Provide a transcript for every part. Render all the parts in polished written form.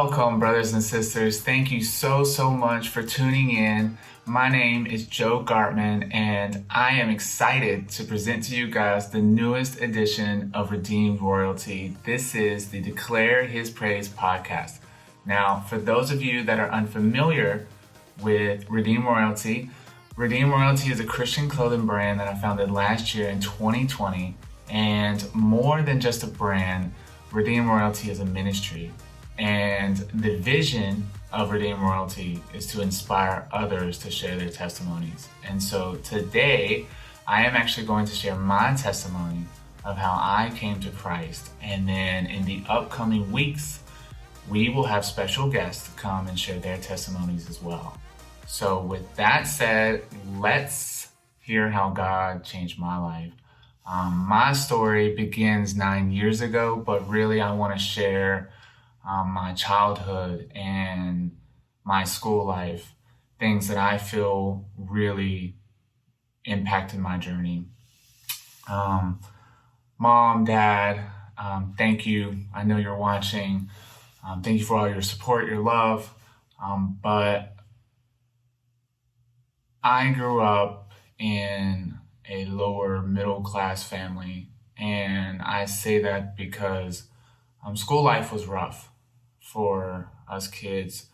Welcome, brothers and sisters. Thank you so much for tuning in. My name is Joe Gartman, and I am excited to present to you guys the newest edition of Redeemed Royalty. This is the Declare His Praise podcast. Now, for those of you that are unfamiliar with Redeemed Royalty is a Christian clothing brand that I founded last year in 2020. And more than just a brand, Redeemed Royalty is a ministry. And the vision of Redeemed Royalty is to inspire others to share their testimonies. And so today, I am actually going to share my testimony of how I came to Christ. And then in the upcoming weeks, we will have special guests come and share their testimonies as well. So with that said, let's hear how God changed my life. My story begins 9 years ago, but really I want to share my childhood and my school life, things that I feel really impacted my journey. Mom, Dad, thank you. I know you're watching. Thank you for all your support, your love. But I grew up in a lower middle class family, and I say that because school life was rough for us kids.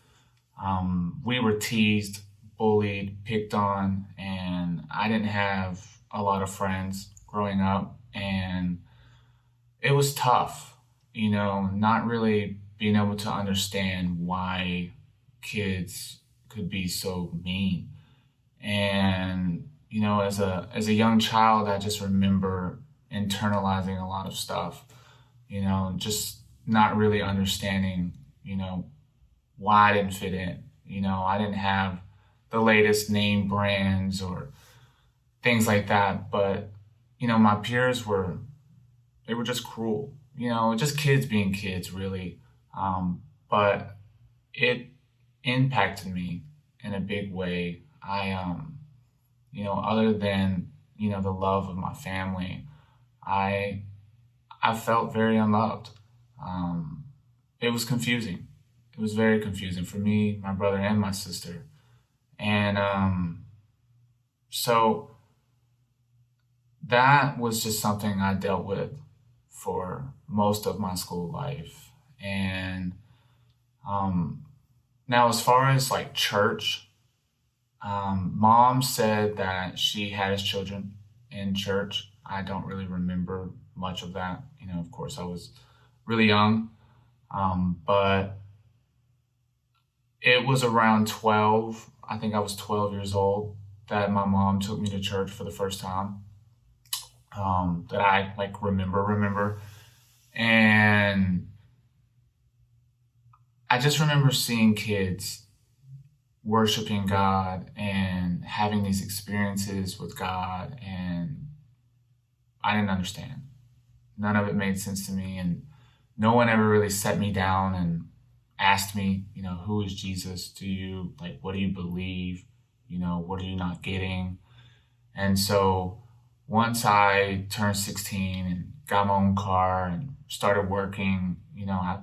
We were teased, bullied, picked on, and I didn't have a lot of friends growing up, and it was tough, not really being able to understand why kids could be so mean. And, as a young child, I just remember internalizing a lot of stuff, just not really understanding, why I didn't fit in. I didn't have the latest name brands or things like that. But, my peers were just cruel, just kids being kids, really. But it impacted me in a big way. Other than, the love of my family, I felt very unloved. It was confusing. It was very confusing for me, my brother, and my sister. And so that was just something I dealt with for most of my school life. And now as far as like church, Mom said that she had his children in church. I don't really remember much of that. Of course I was really young, but it was around 12, I think I was 12 years old, that my mom took me to church for the first time, that I remember. And I just remember seeing kids worshiping God and having these experiences with God, and I didn't understand. None of it made sense to me, and no one ever really set me down and asked me, who is Jesus to you? What do you believe? What are you not getting? And so once I turned 16 and got my own car and started working, I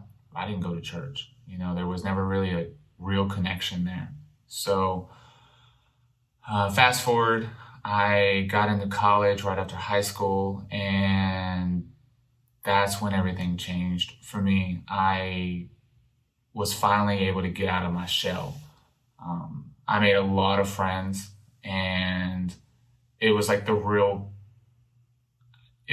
didn't go to church. There was never really a real connection there. So fast forward, I got into college right after high school, and that's when everything changed for me. I was finally able to get out of my shell. I made a lot of friends, and it was it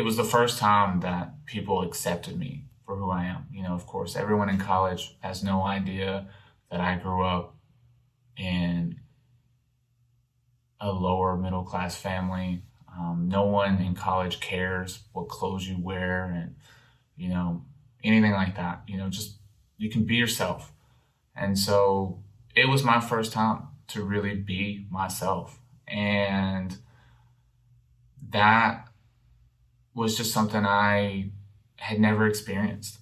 was the first time that people accepted me for who I am. Of course, everyone in college has no idea that I grew up in a lower middle class family. No one in college cares what clothes you wear and, anything like that. Just you can be yourself. And so it was my first time to really be myself. And that was just something I had never experienced.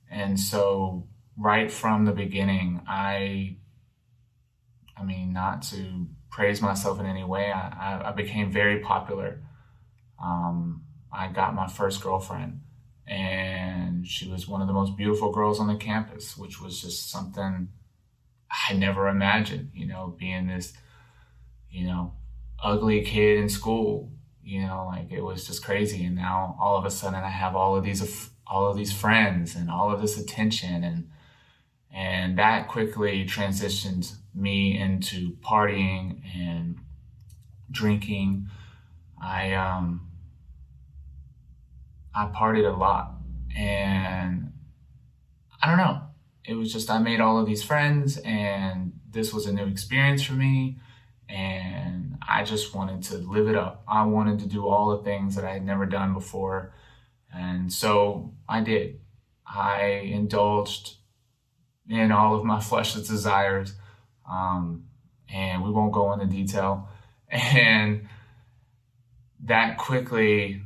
And so right from the beginning, I mean, not to praise myself in any way, I became very popular. I got my first girlfriend, And she was one of the most beautiful girls on the campus, which was just something I never imagined, being this, ugly kid in school, like it was just crazy. And now all of a sudden I have all of these friends and all of this attention, and that quickly transitioned me into partying and drinking. I partied a lot, and I don't know. It was just I made all of these friends, and this was a new experience for me, and I just wanted to live it up. I wanted to do all the things that I had never done before, and so I did. I indulged in all of my fleshly desires, and we won't go into detail. And that quickly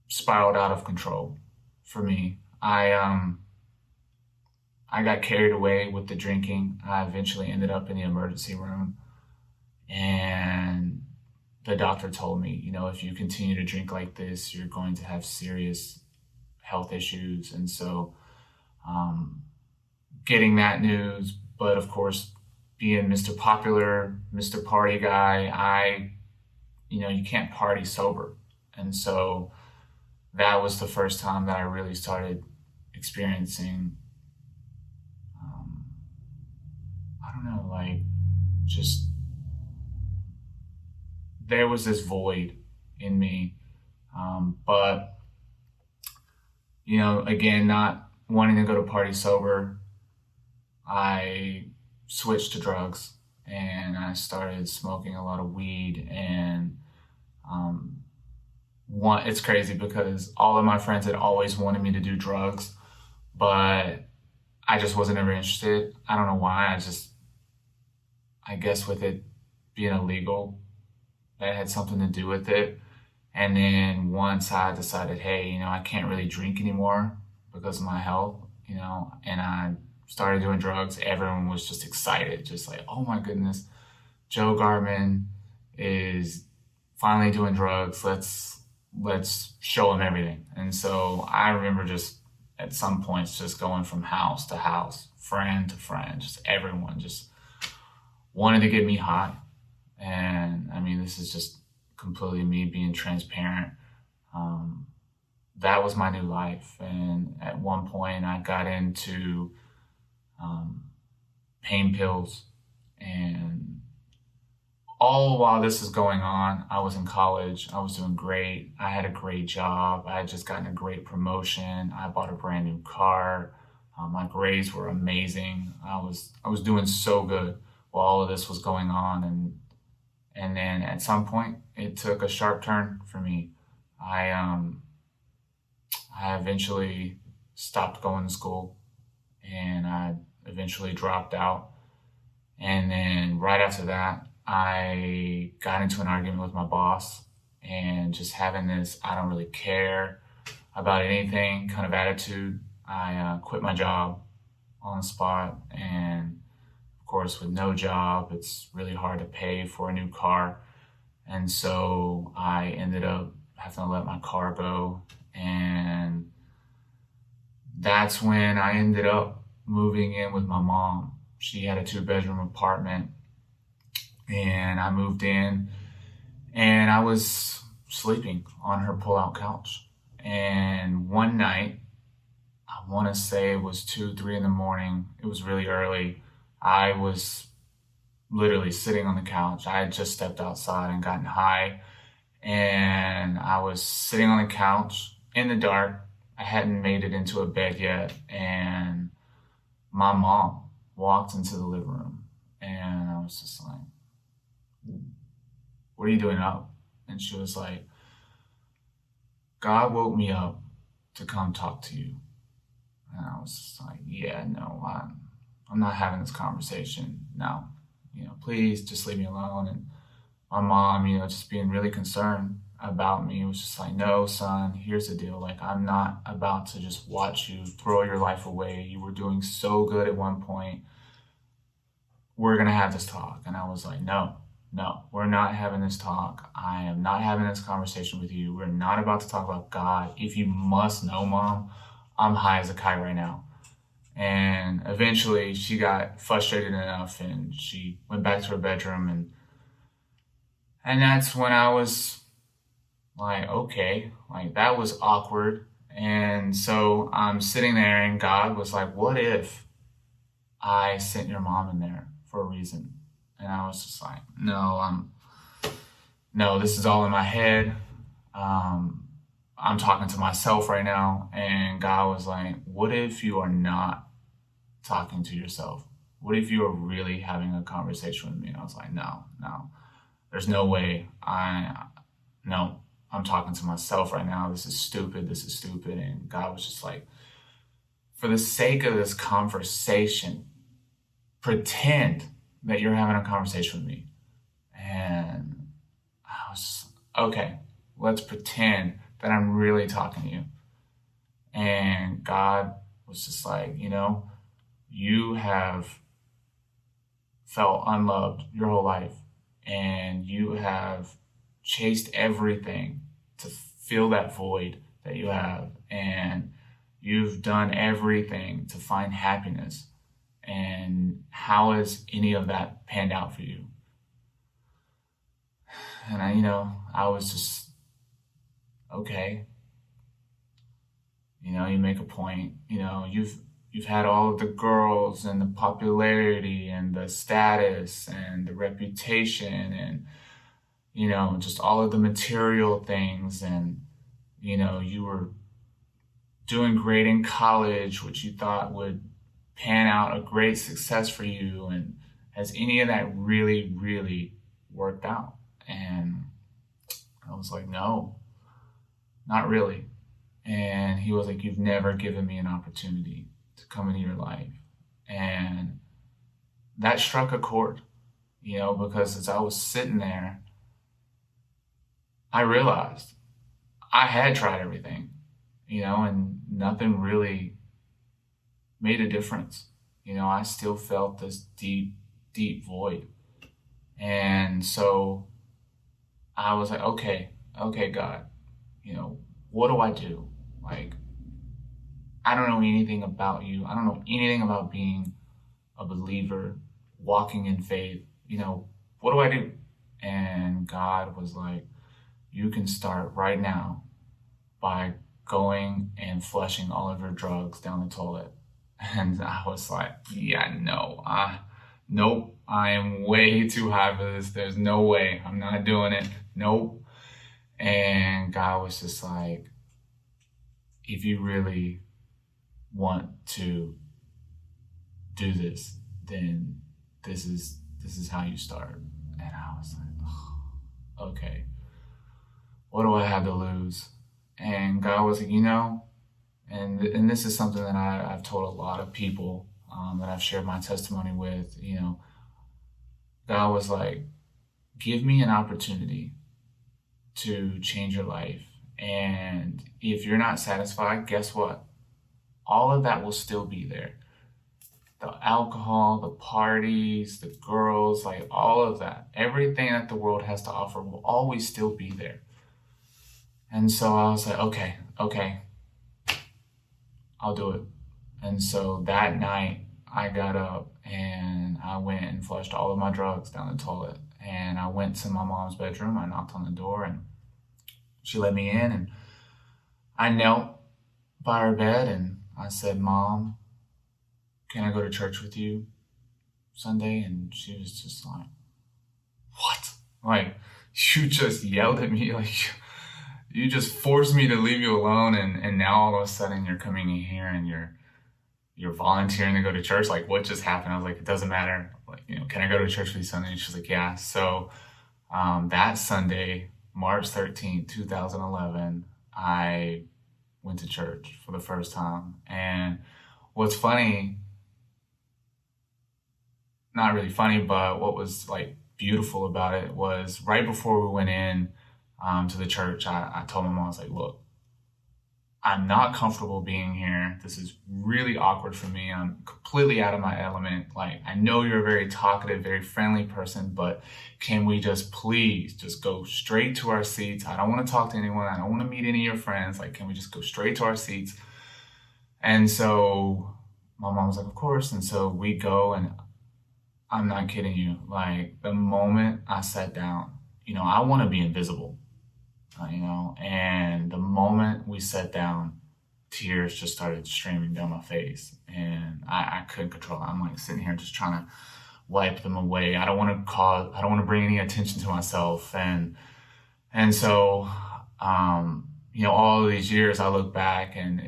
spiraled out of control for me. I got carried away with the drinking. I eventually ended up in the emergency room, and the doctor told me, if you continue to drink like this, you're going to have serious health issues. And so getting that news, but of course, being Mr. Popular, Mr. Party guy, you can't party sober. And so that was the first time that I really started experiencing, just there was this void in me. But, again, not wanting to go to party sober, I switched to drugs, and I started smoking a lot of weed. And it's crazy because all of my friends had always wanted me to do drugs, but I just wasn't ever interested. I don't know why. I guess with it being illegal, that had something to do with it. And then once I decided, hey, I can't really drink anymore because of my health, and I started doing drugs, everyone was just excited, just like, oh my goodness, Joe Gartman is finally doing drugs. Let's show him everything. And so I remember just at some points just going from house to house, friend to friend, just everyone just wanted to get me high. And I mean, this is just completely me being transparent. That was my new life. And at one point I got into pain pills, and all while this is going on, I was in college. I was doing great. I had a great job. I had just gotten a great promotion. I bought a brand new car. My grades were amazing. I was doing so good while all of this was going on. And then at some point it took a sharp turn for me. I eventually stopped going to school, and I eventually dropped out. And then right after that, I got into an argument with my boss, and just having this I don't really care about anything kind of attitude, I quit my job on the spot. And of course, with no job, it's really hard to pay for a new car. And so I ended up having to let my car go. And that's when I ended up moving in with my mom. She had a 2-bedroom apartment, and I moved in, and I was sleeping on her pull-out couch. And one night, I want to say it was 2, 3 in the morning. It was really early. I was literally sitting on the couch. I had just stepped outside and gotten high, and I was sitting on the couch in the dark. I hadn't made it into a bed yet, and my mom walked into the living room, and I was just like, what are you doing up? And she was like, God woke me up to come talk to you. And I was just like, yeah, no, I'm not having this conversation. No, please just leave me alone. And my mom, just being really concerned about me, was just like, no, son, here's the deal. Like, I'm not about to just watch you throw your life away. You were doing so good at one point. We're going to have this talk. And I was like, no, no, we're not having this talk. I am not having this conversation with you. We're not about to talk about God. If you must know, Mom, I'm high as a kite right now. And eventually she got frustrated enough and she went back to her bedroom, and that's when I was like, okay, like that was awkward. And so I'm sitting there and God was like, what if I sent your mom in there for a reason? And I was just like, no, this is all in my head. I'm talking to myself right now. And God was like, what if you are not talking to yourself? What if you are really having a conversation with me? And I was like, no, there's no way. No, I'm talking to myself right now. This is stupid. And God was just like, for the sake of this conversation, pretend that you're having a conversation with me. And I was just, okay, let's pretend that I'm really talking to you. And God was just like, you have felt unloved your whole life, and you have chased everything to fill that void that you have, and you've done everything to find happiness. And how has any of that panned out for you? And I was just, okay. You make a point. You've had all of the girls and the popularity and the status and the reputation and just all of the material things, and you were doing great in college, which you thought would pan out a great success for you. And has any of that really, really worked out? And I was like, no, not really. And he was like, you've never given me an opportunity to come into your life. And that struck a chord, because as I was sitting there, I realized I had tried everything, and nothing really made a difference. I still felt this deep, deep void. And so I was like, okay, God, what do I do? Like, I don't know anything about you. I don't know anything about being a believer, walking in faith. What do I do? And God was like, you can start right now by going and flushing all of your drugs down the toilet. And I was like, yeah, no, nope, I am way too high for this. There's no way. I'm not doing it. Nope. And God was just like, if you really want to do this, then this is how you start. And I was like, oh, okay, what do I have to lose? And God was like, and this is something that I've told a lot of people that I've shared my testimony with. God was like, give me an opportunity to change your life. And if you're not satisfied, guess what? All of that will still be there. The alcohol, the parties, the girls, like all of that, everything that the world has to offer will always still be there. And so I was like, okay, I'll do it. And so that night I got up and I went and flushed all of my drugs down the toilet. And I went to my mom's bedroom. I knocked on the door and she let me in, and I knelt by her bed and I said, Mom, can I go to church with you Sunday? And she was just like, what? Like, you just yelled at me, like, you just forced me to leave you alone, and now all of a sudden you're coming in here and you're volunteering to go to church. Like, what just happened? I was like, it doesn't matter. Like, can I go to church with you Sunday? And she's like, yeah. So that Sunday, March 13th, 2011, I went to church for the first time. And what's funny, not really funny, but what was like beautiful about it was right before we went in to the church, I told my mom, I was like, look, I'm not comfortable being here. This is really awkward for me. I'm completely out of my element. Like, I know you're a very talkative, very friendly person, but can we just please just go straight to our seats? I don't want to talk to anyone. I don't want to meet any of your friends. Like, can we just go straight to our seats? And so my mom was like, of course. And so we go, and I'm not kidding you. Like, the moment I sat down, I want to be invisible. And the moment we sat down, tears just started streaming down my face, and I couldn't control it. I'm like sitting here just trying to wipe them away. I don't want to bring any attention to myself. And so, all of these years I look back and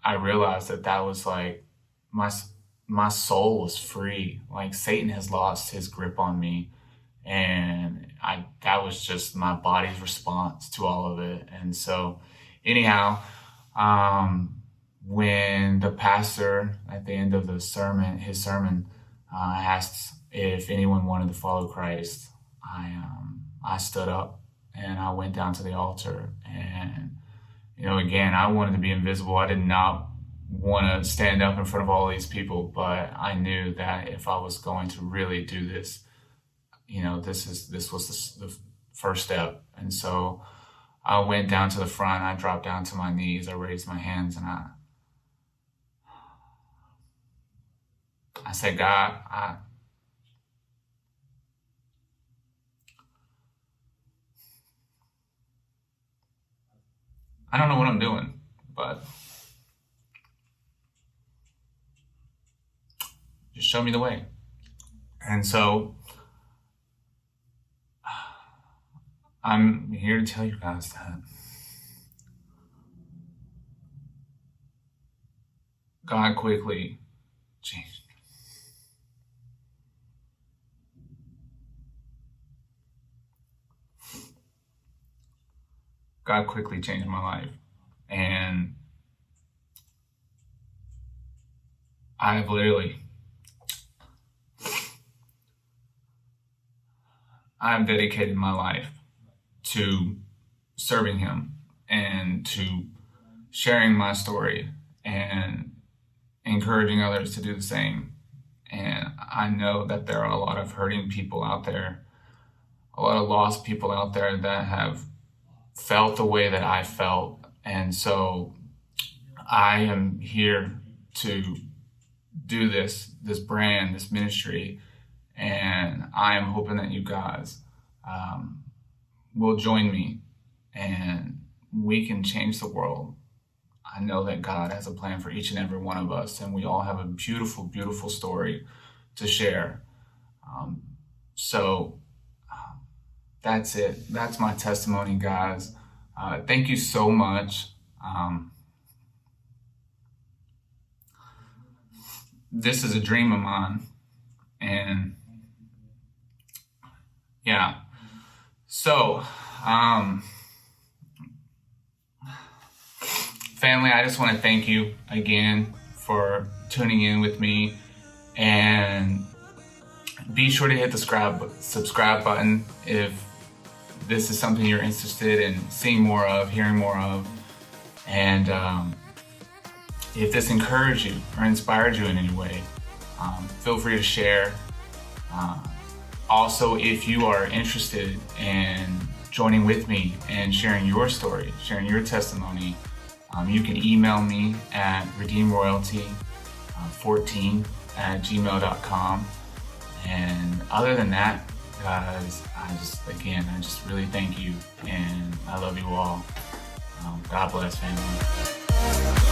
I realized that was like my soul was free. Like, Satan has lost his grip on me. And that was just my body's response to all of it. And so anyhow, when the pastor at the end of his sermon asked if anyone wanted to follow Christ, I stood up and I went down to the altar. And, again, I wanted to be invisible. I did not want to stand up in front of all these people, but I knew that if I was going to really do this, this was the first step. And so I went down to the front, I dropped down to my knees, I raised my hands, and I said, God, I don't know what I'm doing, but just show me the way. And so I'm here to tell you guys that God quickly changed. God quickly changed my life. And I've dedicated my life to serving him and to sharing my story and encouraging others to do the same. And I know that there are a lot of hurting people out there, a lot of lost people out there that have felt the way that I felt. And so I am here to do this brand, this ministry, and I am hoping that you guys will join me and we can change the world. I know that God has a plan for each and every one of us, and we all have a beautiful, beautiful story to share. So that's it. That's my testimony, guys. Thank you so much. This is a dream of mine, and yeah. So, family, I just want to thank you again for tuning in with me, and be sure to hit the subscribe button if this is something you're interested in seeing more of, hearing more of, and if this encouraged you or inspired you in any way, feel free to share. Also, if you are interested in joining with me and sharing your story, sharing your testimony, you can email me at redeemroyalty14@gmail.com. And other than that, guys, I just really thank you, and I love you all. God bless, family.